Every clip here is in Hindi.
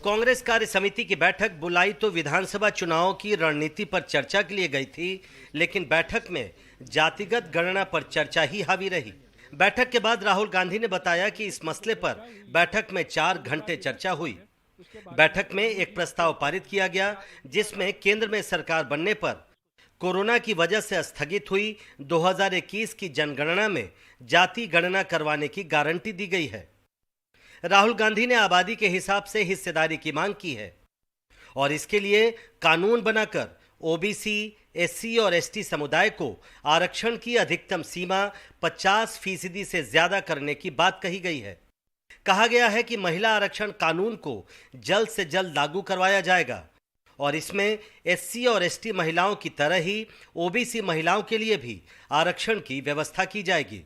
कांग्रेस कार्य समिति की बैठक बुलाई तो विधानसभा चुनावों की रणनीति पर चर्चा के लिए गई थी, लेकिन बैठक में जातिगत गणना पर चर्चा ही हावी रही। बैठक के बाद राहुल गांधी ने बताया कि इस मसले पर बैठक में 4 घंटे चर्चा हुई। बैठक में एक प्रस्ताव पारित किया गया, जिसमें केंद्र में सरकार बनने पर कोरोना की वजह से स्थगित हुई 2021 की जनगणना में जाति गणना करवाने की गारंटी दी गई है। राहुल गांधी ने आबादी के हिसाब से हिस्सेदारी की मांग की है और इसके लिए कानून बनाकर ओबीसी, एससी और एसटी समुदाय को आरक्षण की अधिकतम सीमा 50% से ज्यादा करने की बात कही गई है। कहा गया है कि महिला आरक्षण कानून को जल्द से जल्द लागू करवाया जाएगा और इसमें एससी और एसटी महिलाओं की तरह ही ओबीसी महिलाओं के लिए भी आरक्षण की व्यवस्था की जाएगी।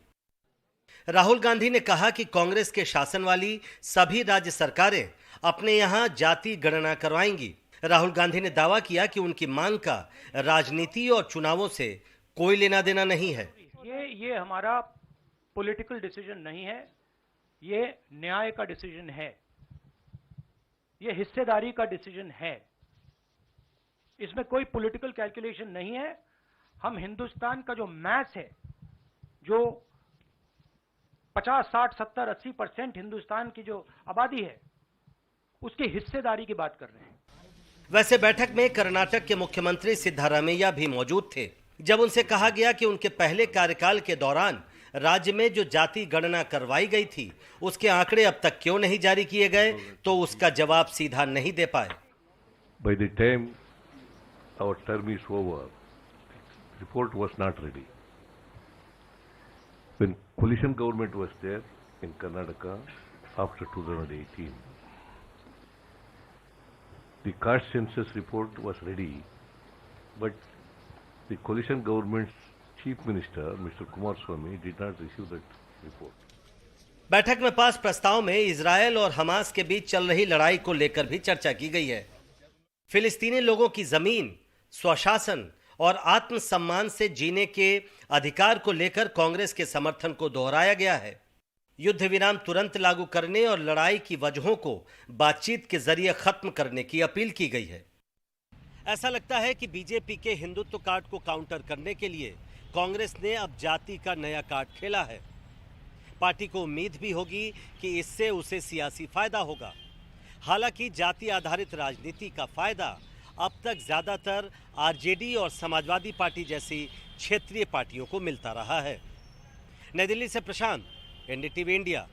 राहुल गांधी ने कहा कि कांग्रेस के शासन वाली सभी राज्य सरकारें अपने यहां जाति गणना करवाएंगी। राहुल गांधी ने दावा किया कि उनकी मांग का राजनीति और चुनावों से कोई लेना देना नहीं है। ये हमारा पॉलिटिकल डिसीजन नहीं है, ये न्याय का डिसीजन है, ये हिस्सेदारी का डिसीजन है। इसमें कोई पॉलिटिकल कैलकुलेशन नहीं है। हम हिंदुस्तान का जो मैथ है, जो 50, 60, 70, 80% हिंदुस्तान की जो आबादी है, उसकी हिस्सेदारी की बात कर रहे हैं। वैसे बैठक में कर्नाटक के मुख्यमंत्री सिद्धारमैया भी मौजूद थे। जब उनसे कहा गया कि उनके पहले कार्यकाल के दौरान राज्य में जो जाति गणना करवाई गई थी, उसके आंकड़े अब तक क्यों नहीं जारी किए गए, तो उसका जवाब सीधा नहीं दे पाए। By the time our term is over, report was not ready. When coalition government was there in Karnataka after 2018, the caste census report was ready, but the coalition government's chief minister, Mr. Kumaraswamy, did not receive that report. बैठक में पास प्रस्ताव में इजरायल और हमास के बीच चल रही लड़ाई को लेकर भी चर्चा की गई है। फिलिस्तीनी लोगों की जमीन, स्वशासन और आत्मसम्मान से जीने के अधिकार को लेकर कांग्रेस के समर्थन को दोहराया गया है। युद्ध विराम तुरंत लागू करने और लड़ाई की वजहों को बातचीत के जरिए खत्म करने की अपील की गई है। ऐसा लगता है कि बीजेपी के हिंदुत्व कार्ड को काउंटर करने के लिए कांग्रेस ने अब जाति का नया कार्ड खेला है। पार्टी को उम्मीद भी होगी कि इससे उसे सियासी फायदा होगा। हालांकि जाति आधारित राजनीति का फायदा अब तक ज्यादातर आरजेडी और समाजवादी पार्टी जैसी क्षेत्रीय पार्टियों को मिलता रहा है। नई दिल्ली से प्रशांत, एनडीटीवी इंडिया।